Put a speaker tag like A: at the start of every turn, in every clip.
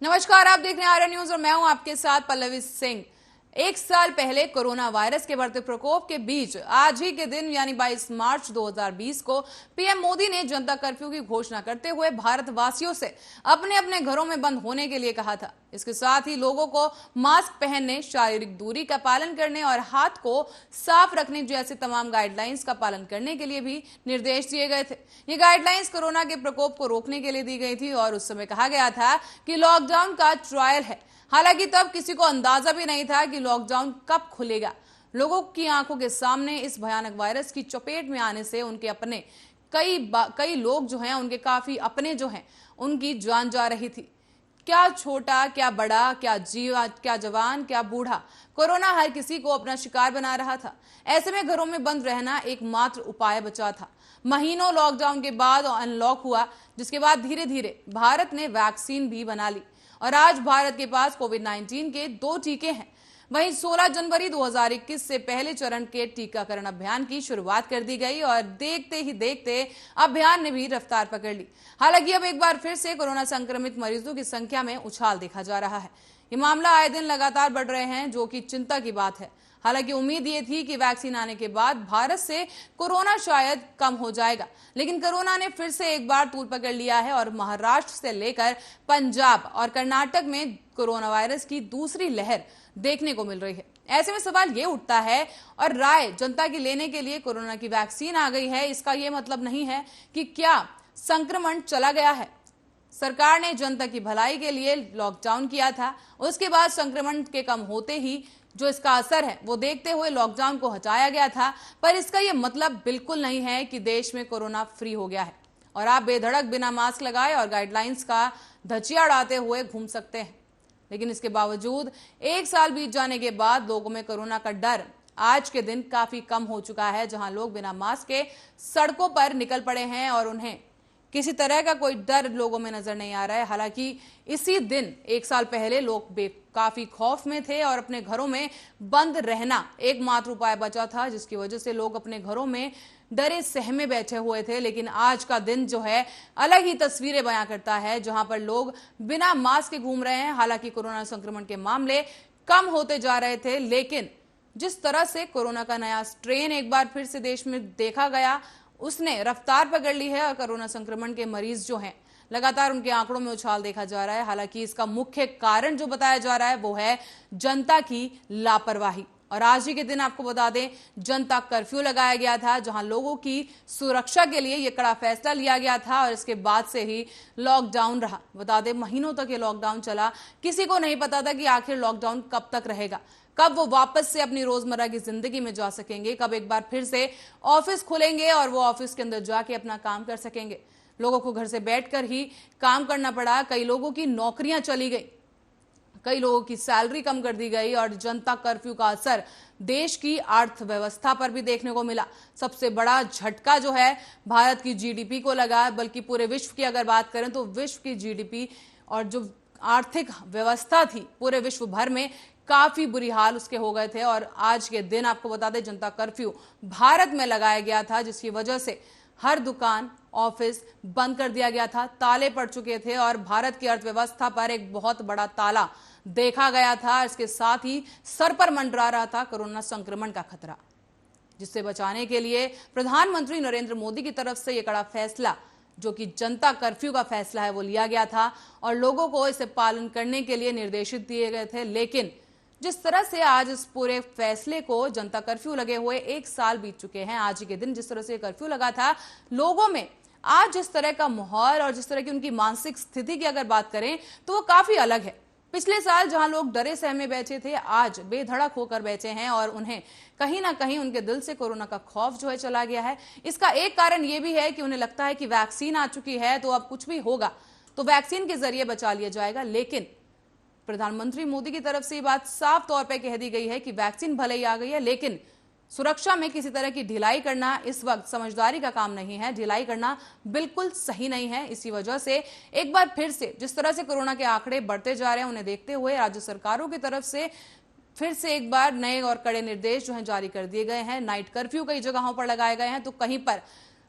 A: नमस्कार, आप देख रहे हैं आर्या न्यूज और मैं हूं आपके साथ पल्लवी सिंह। एक साल पहले कोरोना वायरस के बढ़ते प्रकोप के बीच आज ही के दिन यानी 22 मार्च 2020 को पीएम मोदी ने जनता कर्फ्यू की घोषणा करते हुए भारतवासियों से अपने अपने घरों में बंद होने के लिए कहा था। इसके साथ ही लोगों को मास्क पहनने, शारीरिक दूरी का पालन करने और हाथ को साफ रखने जैसे तमाम गाइडलाइंस का पालन करने के लिए भी निर्देश दिए गए थे। ये गाइडलाइंस कोरोना के प्रकोप को रोकने के लिए दी गई थी और उस समय कहा गया था कि लॉकडाउन का ट्रायल है। हालांकि तब किसी को अंदाजा भी नहीं था कि लॉकडाउन कब खुलेगा। लोगों की आंखों के सामने इस भयानक वायरस की चपेट में आने से उनके अपने कई लोग जो हैं, उनके काफी अपने जो हैं, उनकी जान जा रही थी। क्या छोटा, क्या बड़ा, क्या जीवा, क्या जवान, क्या बूढ़ा, कोरोना हर किसी को अपना शिकार बना रहा था। ऐसे में घरों में बंद रहना एकमात्र उपाय बचा था। महीनों लॉकडाउन के बाद अनलॉक हुआ, जिसके बाद धीरे धीरे भारत ने वैक्सीन भी बना ली और आज भारत के पास कोविड-19 के 2 टीके हैं। वहीं 16 जनवरी 2021 से पहले चरण के टीकाकरण अभियान की शुरुआत कर दी गई और देखते ही देखते अभियान ने भी रफ्तार पकड़ ली। हालांकि अब एक बार फिर से कोरोना संक्रमित मरीजों की संख्या में उछाल देखा जा रहा है। ये मामला आए दिन लगातार बढ़ रहे हैं, जो कि चिंता की बात है। हालांकि उम्मीद ये थी कि वैक्सीन आने के बाद भारत से कोरोना शायद कम हो जाएगा, लेकिन कोरोना ने फिर से एक बार तूल पकड़ लिया है और महाराष्ट्र से लेकर पंजाब और कर्नाटक में कोरोना वायरस की दूसरी लहर देखने को मिल रही है। ऐसे में सवाल ये उठता है और राय जनता की लेने के लिए कोरोना की वैक्सीन आ गई है, इसका ये मतलब नहीं है कि क्या संक्रमण चला गया है। सरकार ने जनता की भलाई के लिए लॉकडाउन किया था, उसके बाद संक्रमण के कम होते ही जो इसका असर है वो देखते हुए लॉकडाउन को हटाया गया था। पर इसका यह मतलब बिल्कुल नहीं है कि देश में कोरोना फ्री हो गया है और आप बेधड़क बिना मास्क लगाए और गाइडलाइंस का धज्जियां उड़ाते हुए घूम सकते हैं। लेकिन इसके बावजूद एक साल बीत जाने के बाद लोगों में कोरोना का डर आज के दिन काफी कम हो चुका है, जहां लोग बिना मास्क के सड़कों पर निकल पड़े हैं और उन्हें किसी तरह का कोई डर लोगों में नजर नहीं आ रहा है। हालांकि इसी दिन एक साल पहले लोग काफी खौफ में थे और अपने घरों में बंद रहना एकमात्र उपाय बचा था, जिसकी वजह से लोग अपने घरों में डरे सहमे बैठे हुए थे। लेकिन आज का दिन जो है अलग ही तस्वीरें बयां करता है, जहां पर लोग बिना मास्क के घूम रहे हैं। हालांकि कोरोना संक्रमण के मामले कम होते जा रहे थे, लेकिन जिस तरह से कोरोना का नया स्ट्रेन एक बार फिर से देश में देखा गया, उसने रफ्तार पकड़ ली है और कोरोना संक्रमण के मरीज जो हैं लगातार उनके आंकड़ों में उछाल देखा जा रहा है। हालांकि इसका मुख्य कारण जो बताया जा रहा है वो है जनता की लापरवाही। और आज ही के दिन आपको बता दें, जनता कर्फ्यू लगाया गया था, जहां लोगों की सुरक्षा के लिए यह कड़ा फैसला लिया गया था और इसके बाद से ही लॉकडाउन रहा। बता दें, महीनों तक ये लॉकडाउन चला। किसी को नहीं पता था कि आखिर लॉकडाउन कब तक रहेगा, कब वो वापस से अपनी रोजमर्रा की जिंदगी में जा सकेंगे, कब एक बार फिर से ऑफिस खुलेंगे और वो ऑफिस के अंदर जाके अपना काम कर सकेंगे। लोगों को घर से बैठकर ही काम करना पड़ा। कई लोगों की नौकरियां चली गई, कई लोगों की सैलरी कम कर दी गई और जनता कर्फ्यू का असर देश की अर्थव्यवस्था पर भी देखने को मिला। सबसे बड़ा झटका जो है भारत की जीडीपी को लगा, बल्कि पूरे विश्व की अगर बात करें तो विश्व की जीडीपी और जो आर्थिक व्यवस्था थी पूरे विश्व भर में काफी बुरी हाल उसके हो गए थे। और आज के दिन आपको बता दें, जनता कर्फ्यू भारत में लगाया गया था, जिसकी वजह से हर दुकान, ऑफिस बंद कर दिया गया था, ताले पड़ चुके थे और भारत की अर्थव्यवस्था पर एक बहुत बड़ा ताला देखा गया था। इसके साथ ही सर पर मंडरा रहा था कोरोना संक्रमण का खतरा, जिससे बचाने के लिए प्रधानमंत्री नरेंद्र मोदी की तरफ से यह कड़ा फैसला, जो कि जनता कर्फ्यू का फैसला है, वो लिया गया था और लोगों को इसे पालन करने के लिए निर्देशित दिए गए थे। लेकिन जिस तरह से आज इस पूरे फैसले को, जनता कर्फ्यू लगे हुए एक साल बीत चुके हैं, आज ही के दिन जिस तरह से कर्फ्यू लगा था, लोगों में आज जिस तरह का माहौल और जिस तरह की उनकी मानसिक स्थिति की अगर बात करें तो वो काफी अलग है। पिछले साल जहां लोग डरे सहमे बैठे थे, आज बेधड़क होकर बैठे हैं और उन्हें कहीं ना कहीं उनके दिल से कोरोना का खौफ जो है चला गया है। इसका एक कारण यह भी है कि उन्हें लगता है कि वैक्सीन आ चुकी है तो अब कुछ भी होगा तो वैक्सीन के जरिए बचा लिया जाएगा। लेकिन प्रधानमंत्री मोदी की तरफ से ये बात साफ तौर पर कह दी गई है कि वैक्सीन भले ही आ गई है, लेकिन सुरक्षा में किसी तरह की ढिलाई करना इस वक्त समझदारी का काम नहीं है। ढिलाई करना बिल्कुल सही नहीं है। इसी वजह से एक बार फिर से जिस तरह से कोरोना के आंकड़े बढ़ते जा रहे हैं, उन्हें देखते हुए राज्य सरकारों की तरफ से फिर से एक बार नए और कड़े निर्देश जो हैं जारी कर दिए गए हैं। नाइट कर्फ्यू कई जगहों पर लगाए गए हैं तो कहीं पर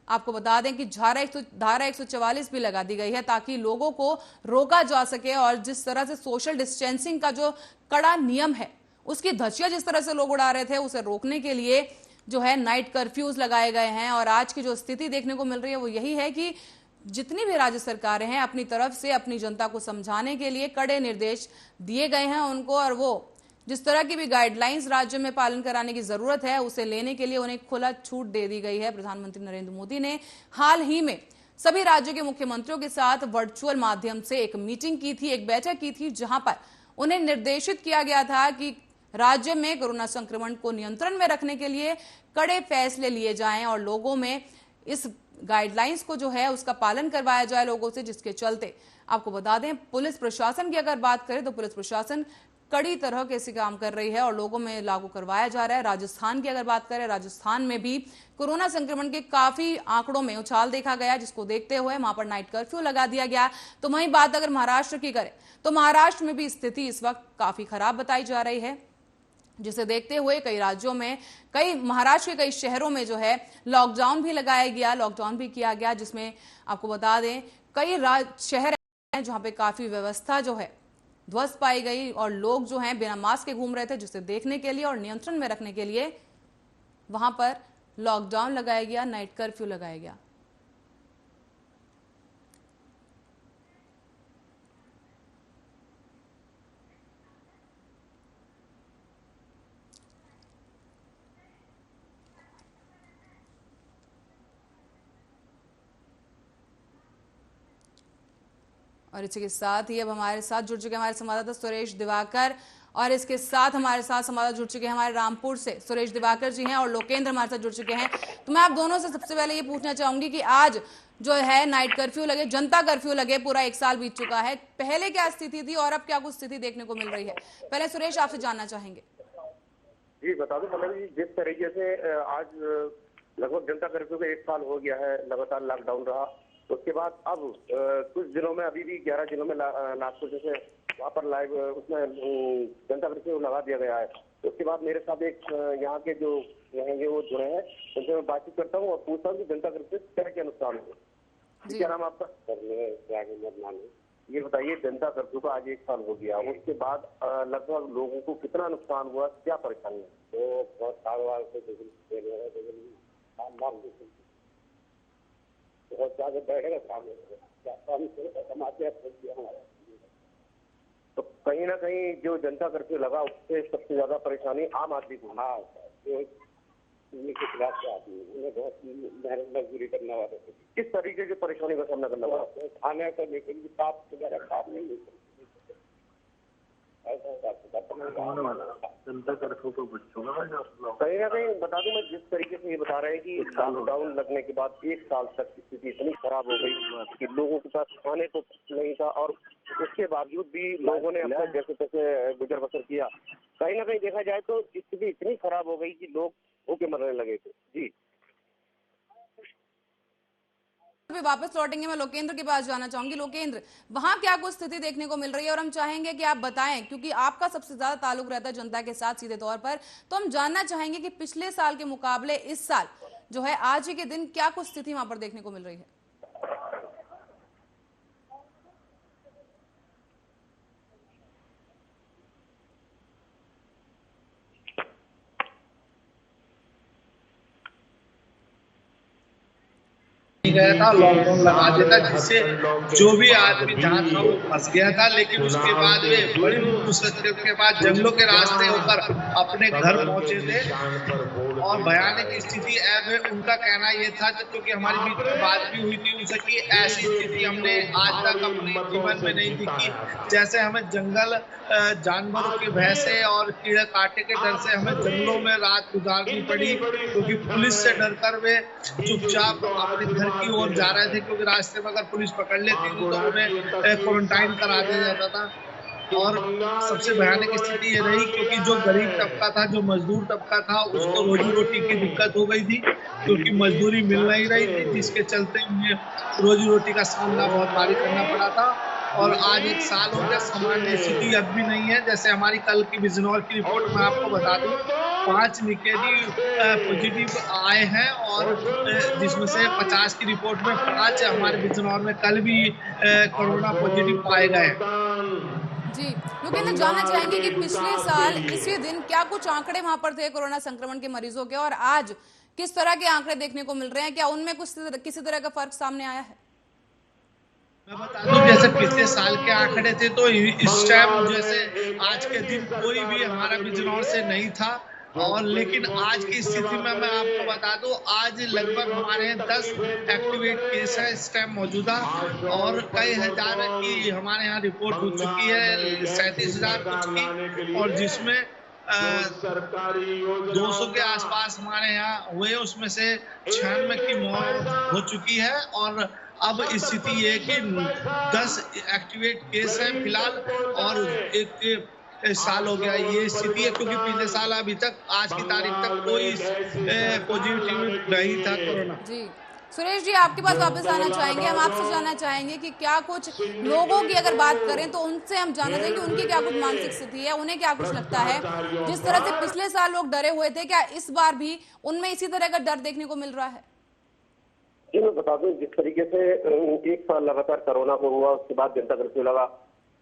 A: आपको बता दें कि धारा 144 भी लगा दी गई है ताकि लोगों को रोका जा सके और जिस तरह से सोशल डिस्टेंसिंग का जो कड़ा नियम है उसकी धज्जियां जिस तरह से लोग उड़ा रहे थे उसे रोकने के लिए जो है नाइट कर्फ्यूज लगाए गए हैं। और आज की जो स्थिति देखने को मिल रही है वो यही है कि जितनी भी राज्य सरकारें हैं अपनी तरफ से अपनी जनता को समझाने के लिए कड़े निर्देश दिए गए हैं उनको, और वो जिस तरह की भी गाइडलाइंस राज्य में पालन कराने की जरूरत है उसे लेने के लिए उन्हें खुला छूट दे दी गई है। प्रधानमंत्री नरेंद्र मोदी ने हाल ही में सभी राज्यों के मुख्यमंत्रियों के साथ वर्चुअल माध्यम से एक मीटिंग की थी, एक बैठक की थी, जहां पर उन्हें निर्देशित किया गया था कि राज्य में कोरोना संक्रमण को नियंत्रण में रखने के लिए कड़े फैसले लिए जाएं और लोगों में इस गाइडलाइंस को जो है उसका पालन करवाया जाए लोगों से, जिसके चलते आपको बता दें पुलिस प्रशासन की अगर बात करें तो पुलिस प्रशासन कड़ी तरह के से काम कर रही है और लोगों में लागू करवाया जा रहा है। राजस्थान की अगर बात करें, राजस्थान में भी कोरोना संक्रमण के काफी आंकड़ों में उछाल देखा गया, जिसको देखते हुए वहां पर नाइट कर्फ्यू लगा दिया गया। तो वहीं बात अगर महाराष्ट्र की करें तो महाराष्ट्र में भी स्थिति इस वक्त काफी खराब बताई जा रही है, जिसे देखते हुए कई राज्यों में, कई महाराष्ट्र के कई शहरों में जो है लॉकडाउन भी लगाया गया, लॉकडाउन भी किया गया, जिसमें आपको बता दें कई शहर हैं जहां पे काफी व्यवस्था जो है ध्वस्त पाई गई और लोग जो हैं बिना मास्क के घूम रहे थे, जिसे देखने के लिए और नियंत्रण में रखने के लिए वहां पर लॉकडाउन लगाया गया, नाइट कर्फ्यू लगाया गया। और इसी के साथ ही अब हमारे साथ जुड़ चुके हमारे संवाददाता सुरेश दिवाकर, और इसके साथ हमारे साथ संवाददाता जुड़ चुके हैं हमारे रामपुर से सुरेश दिवाकर जी हैं और लोकेंद्र हमारे साथ जुड़ चुके हैं। तो मैं आप दोनों से सबसे पहले ये पूछना चाहूंगी कि आज जो है नाइट कर्फ्यू लगे, जनता कर्फ्यू लगे, पूरा 1 साल बीत चुका है, पहले क्या स्थिति थी और अब क्या कुछ स्थिति देखने को मिल रही है? पहले सुरेश आपसे जानना चाहेंगे।
B: जी बता दूं मतलब जिस तरीके से आज लगभग जनता कर्फ्यू का 1 साल हो गया है, लगातार लॉकडाउन रहा, उसके बाद अब कुछ दिनों में अभी भी 11 जिलों में नागपुर जैसे वहाँ पर लाइव उसमें जनता कर्फ्यू लगा दिया गया है। उसके बाद मेरे साथ एक यहाँ के जो रहेंगे वो जुड़े हैं, उनसे मैं बातचीत करता हूँ और पूछता हूँ कि जनता कर्फ्यू क्या क्या नुकसान है। क्या नाम आपका? ये बताइए, जनता कर्फ्यू का आज 1 साल हो गया, उसके बाद लगभग लोगों को कितना नुकसान हुआ, क्या परेशानी है? तो बहुत कारोबार से बहुत ज्यादा बैठेगा तो कहीं ना कहीं जो जनता कर्फ्यू लगा उससे सबसे ज्यादा परेशानी आम आदमी को के खिलाफ से आदमी उन्हें बहुत मेहनत मजदूरी करने वाले थे। किस तरीके की परेशानी का सामना करना पड़ा? खाने को लेकर साफ वगैरह काम नहीं मिलते, जनता कर्फ्यू को कहीं ना कहीं बता दूं मैं, जिस तरीके से ये बता रहे हैं कि लॉकडाउन लगने के बाद 1 साल तक स्थिति इतनी खराब हो गई कि लोगों के पास खाने को नहीं था और उसके बावजूद भी लोगों ने अपने जैसे तैसे गुजर बसर किया। कहीं ना कहीं देखा जाए तो स्थिति इतनी खराब हो गई कि लोग भूखे मरने लगे थे। जी
A: वापस लौटेंगे, मैं लोकेंद्र के पास जाना चाहूंगी। लोकेंद्र, वहां क्या कुछ स्थिति देखने को मिल रही है और हम चाहेंगे कि आप बताएं, क्योंकि आपका सबसे ज्यादा ताल्लुक रहता है जनता के साथ सीधे तौर पर, तो हम जानना चाहेंगे कि पिछले साल के मुकाबले इस साल जो है आज ही के दिन क्या कुछ स्थिति वहां पर देखने को मिल रही है?
C: गया था, लॉकडाउन लगा देता, जिससे जो भी आदमी जहाँ था वो फंस गया था। लेकिन उसके बाद वे बड़ी मुश्किल के बाद जंगलों के रास्ते होकर अपने घर पहुंचे थे और भयानक स्थिति है। उनका कहना ये था, क्योंकि हमारी बीच में बात भी हुई थी उनसे, कि ऐसी स्थिति हमने आज तक अपने जीवन में नहीं देखी। जैसे हमें जंगल जानवरों के भय से और कीड़े काटे के डर से हमें जंगलों में रात गुजारनी पड़ी, क्योंकि पुलिस से डरकर वे चुपचाप अपने घर की ओर जा रहे थे, क्योंकि रास्ते में अगर पुलिस पकड़ लेती थी तो उन्हें क्वारंटाइन करा दिया जाता था। और सबसे भयानक स्थिति ये रही, क्योंकि जो गरीब तबका था, जो मजदूर तबका था, उसको रोजी रोटी की दिक्कत हो गई थी, क्योंकि मजदूरी मिल नहीं रही थी, जिसके चलते उन्हें रोजी रोटी का सामना बहुत भारी करना पड़ा था। और आज 1 साल हो गया, सामान्य स्थिति अब भी नहीं है। जैसे हमारी कल की बिजनौर की रिपोर्ट मैं आपको बता दूं 5 निगेटिव पॉजिटिव आए हैं और जिसमें से 50 की रिपोर्ट में 5 हमारे बिजनौर में कल भी कोरोना पॉजिटिव पाए गए।
A: जी, लोकेंद्र, जानना चाहेंगे कि पिछले साल इसी दिन क्या कुछ आंकड़े वहां पर थे कोरोना संक्रमण के मरीजों के, और आज किस तरह के आंकड़े देखने को मिल रहे हैं? क्या उनमें किसी तरह का फर्क सामने आया है?
C: मैं बता दूं, जैसे पिछले साल के आंकड़े थे तो इस टाइम जैसे आज के दिन कोई भी हमारा बिजनौर से नहीं था, और लेकिन आज की स्थिति में मैं आपको बता दूं, आज लगभग हमारे यहाँ 10 एक्टिवेट केस है इस टाइम मौजूदा, और कई हजार की हमारे यहाँ रिपोर्ट हो चुकी है, 37,000 कुछ की, और जिसमें 200 के आसपास हमारे यहाँ हुए, उसमें से 96 की मौत हो चुकी है। और अब स्थिति ये है कि 10 एक्टिवेट केस है फिलहाल, और एक साल हो गया ये स्थिति है, क्योंकि पिछले साल अभी तक आज की तारीख तक कोई पॉजिटिव नहीं था कोरोना।
A: जी, सुरेश जी, आपके पास वापस आना चाहेंगे। हम आपसे जानना चाहेंगे कि क्या कुछ लोगों की अगर बात करें तो उनसे हम जानना चाहेंगे कि उनकी क्या कुछ मानसिक स्थिति है, उन्हें क्या कुछ लगता है। जिस तरह से पिछले साल लोग डरे हुए थे, क्या इस बार भी उनमें इसी तरह का डर देखने को मिल रहा है?
B: जी, मैं बता दूं, जिस तरीके से एक साल लगातार कोरोना को हुआ, उसके बाद जनता कर्फ्यू लगा,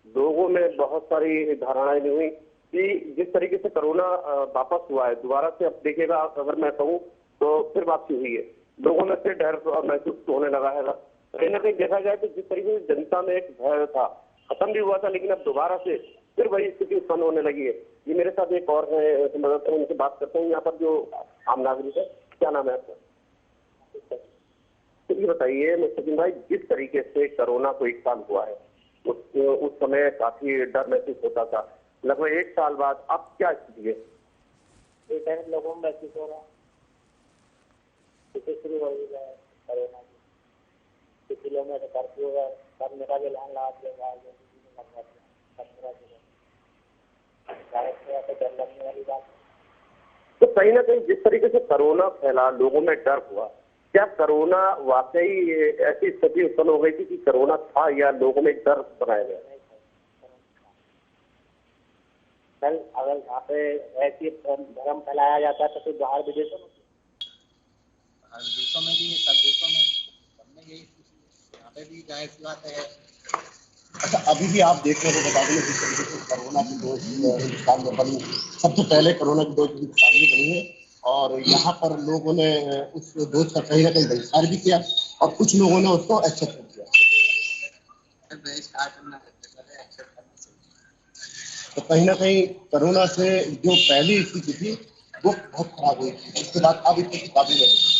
B: लोगों में बहुत सारी धारणाएं नहीं हुई कि जिस तरीके से कोरोना वापस हुआ है दोबारा से, अब देखिएगा अगर मैं कहूँ तो फिर वापसी हुई है, लोगों में फिर डर महसूस होने लगा है। कहीं ना कहीं देखा जाए तो जिस तरीके से जनता में एक भय था, खत्म भी हुआ था, लेकिन अब दोबारा से फिर वही स्थिति उत्पन्न होने लगी है। ये मेरे साथ एक और है, उनसे बात करते हैं, यहाँ पर जो आम नागरिक है। क्या नाम है आपका? ये बताइए मुस्तकीम भाई, जिस तरीके से कोरोना को एक साल हुआ है, उस समय काफी डर महसूस होता था, लगभग एक साल बाद अब क्या स्थिति है? डर लोगों में महसूस हो रहा है, शुरू हो गया है कोरोना की, कुछ लोगों में कर्फ्यू है, सब मेरा भी लाइन लगा दिया, तो कहीं ना कहीं जिस तरीके से कोरोना फैला, लोगों में डर हुआ, क्या कोरोना वाकई ऐसी स्थिति उत्पन्न हो गई थी कि कोरोना था, या लोगों में डर बनाया गया? कल अगर यहाँ पे ऐसी धर्म फैलाया जाता है तो फिर बाहर विदेशों में,
D: देशों में भी, सब देशों में, सब में यही यहाँ पे भी जाहिर सी बात है।
E: अच्छा, अभी भी आप देख रहे हो, बता दें जिस तरीके से कोरोना की डोज हिंदुस्तान में बनी, सबसे पहले कोरोना की डोज हिंदुस्तान में बनी है, और यहाँ पर लोगों ने उस डोज का कहीं ना कहीं बहिष्कार भी किया, और कुछ लोगों ने उसको एक्सेप्ट किया। तो कहीं ना कहीं कोरोना से जो पहली स्थिति थी वो बहुत खराब हुई थी, उसके बाद अब स्थिति काबू में है।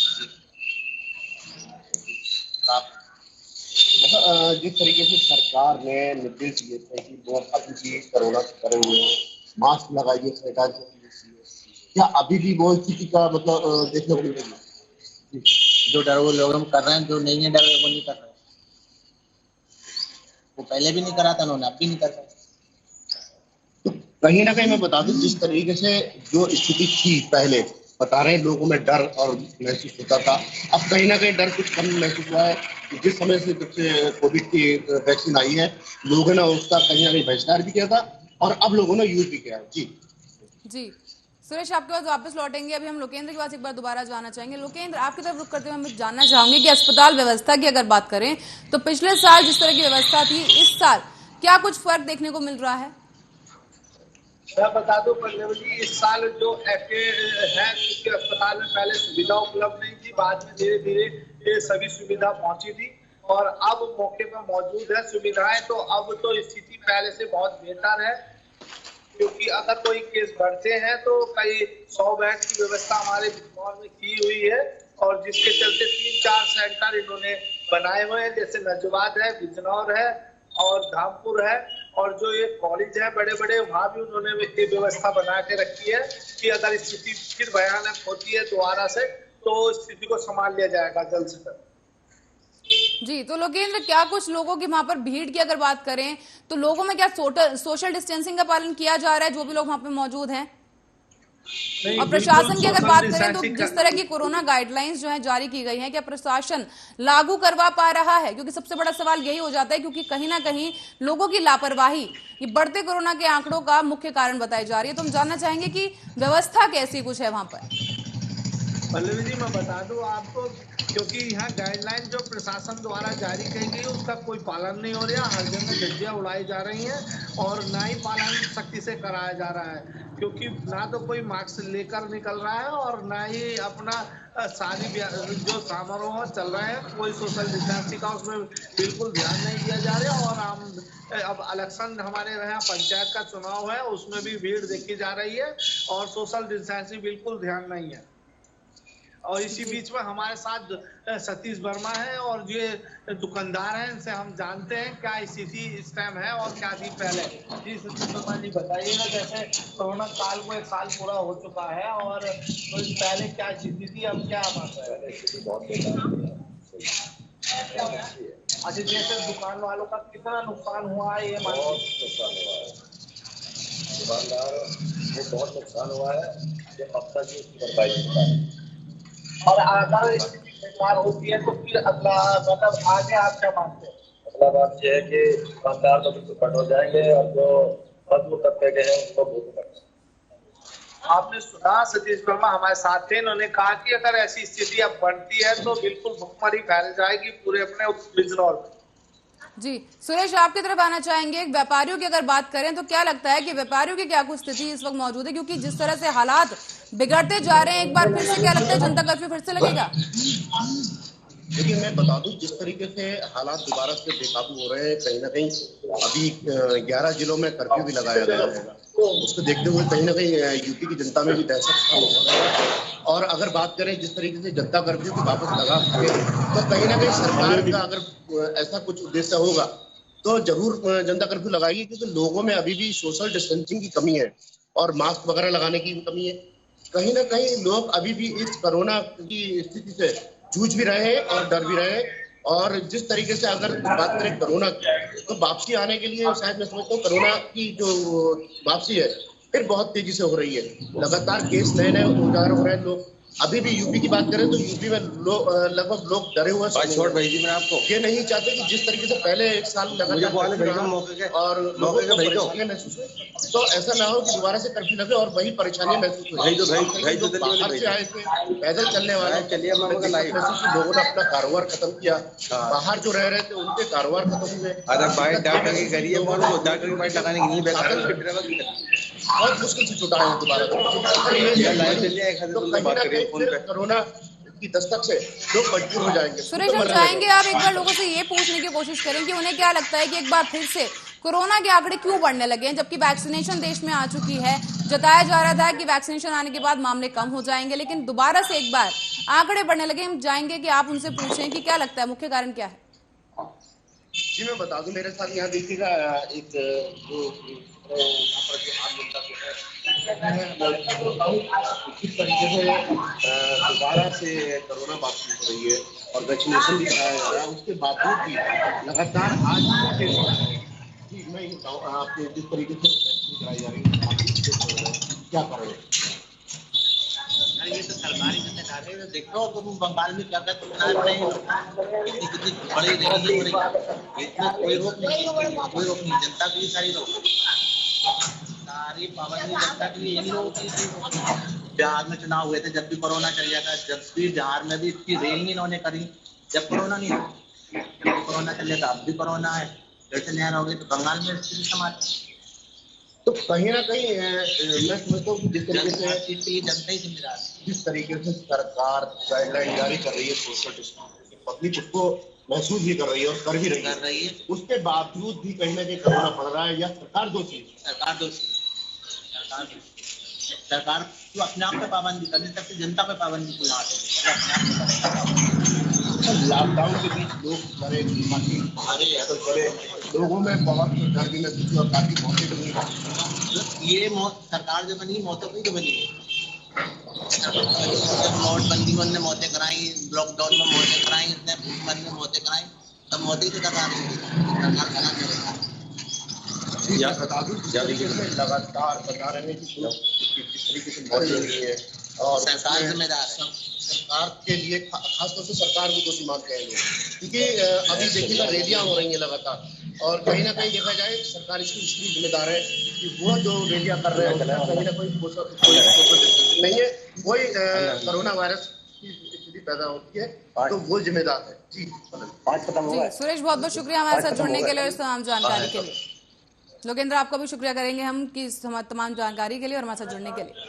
E: जिस तरीके से सरकार ने निर्देश दिए थे कि लोग अभी भी कोरोना से डरे हुए हैं, मास्क लगाइए, सैनिटाइजर कीजिए, क्या अभी भी वो स्थिति का मतलब देखने को मिलेगी?
D: जो डर वो लोग कर रहे हैं, जो नहीं है डर वो नहीं कर रहे हैं। वो पहले भी नहीं करा था उन्होंने, अब भी नहीं कर रहे।
E: तो कहीं ना कहीं मैं बता दूं, जिस तरीके से जो स्थिति थी पहले, बता रहे हैं लोगों में डर और महसूस होता था, अब कहीं ना कहीं डर कुछ कम महसूस हुआ है। जिस समय से जब से कोविड की वैक्सीन आई है, लोगों ने उसका कहीं ना कहीं बहिष्कार भी किया था, और अब लोगों ने यूज भी किया है।
A: जी, सुरेश, आपके पास वापस लौटेंगे। अभी हम लोकेंद्र के पास एक बार दोबारा जाना चाहेंगे। लोकेंद्र, आपकी तरफ रुक करते हुए हम जानना चाहूंगे कि अस्पताल व्यवस्था की अगर बात करें तो पिछले साल जिस तरह की व्यवस्था थी, इस साल क्या कुछ फर्क देखने को मिल रहा है?
C: मैं बता दूं पल्लवी जी, इस साल जो है क्योंकि अस्पताल में पहले सुविधा उपलब्ध नहीं थी, बाद में धीरे धीरे ये सभी सुविधा पहुंची थी, और अब मौके पर मौजूद है सुविधाएं। तो अब तो स्थिति पहले से बहुत बेहतर है, क्योंकि अगर कोई केस बढ़ते हैं तो कई 100 बेड की व्यवस्था हमारे बिजनौर में की हुई है, और जिसके चलते 3-4 सेंटर इन्होंने बनाए हुए हैं, जैसे नजवाद है, बिजनौर है और धामपुर है, और जो ये कॉलेज है बड़े बड़े, वहाँ भी उन्होंने ये व्यवस्था बना के रखी है कि अगर स्थिति फिर भयानक होती है दोबारा से, तो स्थिति को संभाल लिया जाएगा जल्द से जल्द।
A: जी, तो लोकेंद्र, क्या कुछ लोगों की वहां पर भीड़ की अगर बात करें तो लोगों में क्या सोशल डिस्टेंसिंग का पालन किया जा रहा है, जो भी लोग वहां पे मौजूद हैं?
C: नहीं,
A: और प्रशासन की अगर
C: बिल्कुल
A: बात
C: सोशल
A: करें तो
C: डिस्टेंसिंग
A: जिस तरह की कोरोना गाइडलाइंस जो है जारी की गई हैं, क्या प्रशासन लागू करवा पा रहा है? क्योंकि सबसे बड़ा सवाल यही हो जाता है, क्योंकि कहीं ना कहीं लोगों की लापरवाही ये बढ़ते कोरोना के आंकड़ों का मुख्य कारण बताई जा रही है। तो हम जानना चाहेंगे कि व्यवस्था कैसी कुछ है वहां पर।
C: पल्लवी जी, मैं बता दूं आपको, क्योंकि यहाँ गाइडलाइन जो प्रशासन द्वारा जारी की गई उसका कोई पालन नहीं हो रहा। हर जगह धज्जियां उड़ाई जा रही हैं और ना ही पालन सख्ती से कराया जा रहा है, क्योंकि ना तो कोई मास्क लेकर निकल रहा है और ना ही अपना सारी जो समारोह चल रहे हैं कोई सोशल डिस्टेंसिंग का उसमें बिल्कुल ध्यान नहीं दिया जा रहा। और हम अब इलेक्शन हमारे यहाँ पंचायत का चुनाव है, उसमें भी भीड़ देखी जा रही है और सोशल डिस्टेंसिंग बिल्कुल ध्यान नहीं है। और इसी बीच में हमारे साथ सतीश वर्मा है और ये दुकानदार हैं, इनसे हम जानते हैं क्या स्थिति इस टाइम है और क्या थी पहले। जी सतीश वर्मा जी, बताइएगा, जैसे कोरोना काल को 1 साल पूरा हो चुका है और तो इस पहले क्या स्थिति थी, अब क्या बात है? स्थिति बहुत अच्छा, जैसे दुकान वालों का कितना नुकसान हुआ है? ये बहुत नुकसान हुआ है, दुकानदार को बहुत नुकसान हुआ है, जो अब तक उसकी भरपाई नहीं है। और अगर स्थिति होती है तो फिर अगला मतलब आगे आप क्या मानते हैं? अगला बात यह है कि दुकानदार तो बिल्कुल कट हो जाएंगे और जो मजबूत तबके के हैं उनको बहुत कट। आपने सुना सतीश वर्मा हमारे साथ थे, इन्होंने कहा कि अगर ऐसी स्थिति अब बढ़ती है तो बिल्कुल भुखमरी फैल जाएगी पूरे अपने बिजनौर में।
A: जी सुरेश, आपकी तरफ आना चाहेंगे। व्यापारियों की अगर बात करें तो क्या लगता है कि व्यापारियों की क्या कुछ स्थिति इस वक्त मौजूद है? क्योंकि जिस तरह से हालात बिगड़ते जा रहे हैं, एक बार फिर से क्या लगता है जनता कर्फ्यू फिर से लगेगा?
E: देखिए, मैं बता दूं, जिस तरीके से हालात दोबारा से बेकाबू हो रहे हैं, कहीं ना कहीं अभी 11 जिलों में कर्फ्यू भी लगाया गया है। उसको देखते हुए कहीं ना कहीं यूपी की जनता में भी दहशत का माहौल है। और अगर बात करें जिस तरीके से जनता कर्फ्यू को वापस लगा सके, तो कहीं ना कहीं सरकार का अगर ऐसा कुछ उद्देश्य होगा तो जरूर जनता कर्फ्यू लगाएगी, क्योंकि लोगों में अभी भी सोशल डिस्टेंसिंग की कमी है और मास्क वगैरह लगाने की भी कमी है। कहीं ना कहीं लोग अभी भी इस कोरोना की स्थिति से जूझ भी रहे हैं और डर भी रहे हैं। और जिस तरीके से अगर बात करें कोरोना की, तो वापसी आने के लिए शायद मैं समझता हूँ कोरोना की जो वापसी है फिर बहुत तेजी से हो रही है। लगातार केस नए नए उजागर हो रहे हैं। लोग अभी भी यूपी की बात करें तो यूपी में लगभग लोग डरे हुए हैं। आपको ये नहीं चाहते कि जिस तरीके से पहले 1 साल लगातार और लोगों को परेशानी महसूस हुई, तो ऐसा ना हो कि दोबारा से कर्फ्यू लगे और वही परेशानी महसूस हो। बाहर से आए थे, पैदल चलने वाले लोगों ने अपना कारोबार खत्म किया, बाहर जो रह रहे थे उनके कारोबार खत्म हुए। बहुत मुश्किल से छुटा है दोबारा। कोरोना की दस्तक से लोग मजबूर हो जाएंगे।
A: सुरेश, हम चाहेंगे आप एक बार लोगों से ये पूछने की कोशिश करें कि उन्हें क्या लगता है कि एक बार फिर से कोरोना के आंकड़े क्यों बढ़ने लगे हैं, जबकि वैक्सीनेशन देश में आ चुकी है। जताया जा रहा था कि वैक्सीनेशन आने के बाद मामले कम हो जाएंगे, लेकिन दोबारा से एक बार आंकड़े बढ़ने लगे। हम चाहेंगे कि आप उनसे पूछें कि क्या लगता है मुख्य कारण क्या है।
E: जी, मैं बता दूं, मेरे साथ यहाँ देखिएगा एक जो यहाँ पर जो आम जनता जो है किस तरीके से दोबारा से कोरोना वापसी हो रही है और वैक्सीनेशन भी कराया जा रहा है, उसके बावजूद भी लगातार आज जी मैं ये बताऊँ आपको जिस तरीके से वैक्सीन कराई जा रही है, क्या कर रहे हैं?
D: ये तो सरकारी जिम्मेदारी है। देखो तुम बंगाल में क्या करते कितनी बड़ी रही इतना कोई रोक नहीं, कोई रोक नहीं। जनता की सारी रोक, सारी पाबंदी जनता के लिए। इन लोगों की बिहार में चुनाव हुए थे जब भी कोरोना चल जाता, जब भी बिहार में भी इसकी रेल इन्होंने करी जब कोरोना नहीं था। जब कोरोना चल जाता अब भी कोरोना है, फिर से नहर हो गई तो बंगाल में स्थिति समाज।
E: तो कहीं ना कहीं मैं समझता हूँ कि जिस तरीके से
D: जनता ही जिम्मेदार है,
E: जिस तरीके से सरकार गाइडलाइन जारी कर रही है सोशल डिस्टेंसिंग, पब्लिक उसको महसूस भी कर रही है और कर भी रही है, उसके बावजूद भी कहीं ना कहीं कोरोना बढ़ रहा है। या सरकार दोषी है?
D: सरकार तो अपने आप पे पाबंदी करने तक जनता पे पाबंदी को लाते।
E: लॉकडाउन के बीच लोग बड़े काफी पैदल चले, लोगों में बहुत डर भी महसूस हुआ, काफी मौतें भी हुई।
D: ये सरकार जो बनी मौतों की तो बनी है। नोटबंदी में मौतें कराई, लॉकडाउन में मौतें कराई, भूखमरी में मौतें कराई, सब मौतें ही तो सरकार
E: जी मैं बता दूं जिस तरीके से लगातार बता रहे हैं कि जिस तरीके से मौत हो रही है और
D: सरकार जिम्मेदार है।
E: सरकार के लिए खासतौर से सरकार को दोषी मानते हैं क्योंकि अभी देखिएगा रैलियां हो रही हैं लगातार और कहीं ना कहीं देखा जाए सरकार इसकी जिम्मेदार है कि वो जो रैलियां कर रहे हैं कहीं ना कोई सोशल डिस्टेंसिंग नहीं है, वही कोरोना वायरस की स्थिति पैदा होती है तो वो जिम्मेदार है। जी
A: जी सुरेश, बहुत बहुत शुक्रिया हमारे साथ जुड़ने के लिए और इस तमाम जानकारी के लिए। लोकेंद्र, आपका भी शुक्रिया करेंगे हम कि इस तमाम जानकारी के लिए और हमारे साथ जुड़ने के लिए।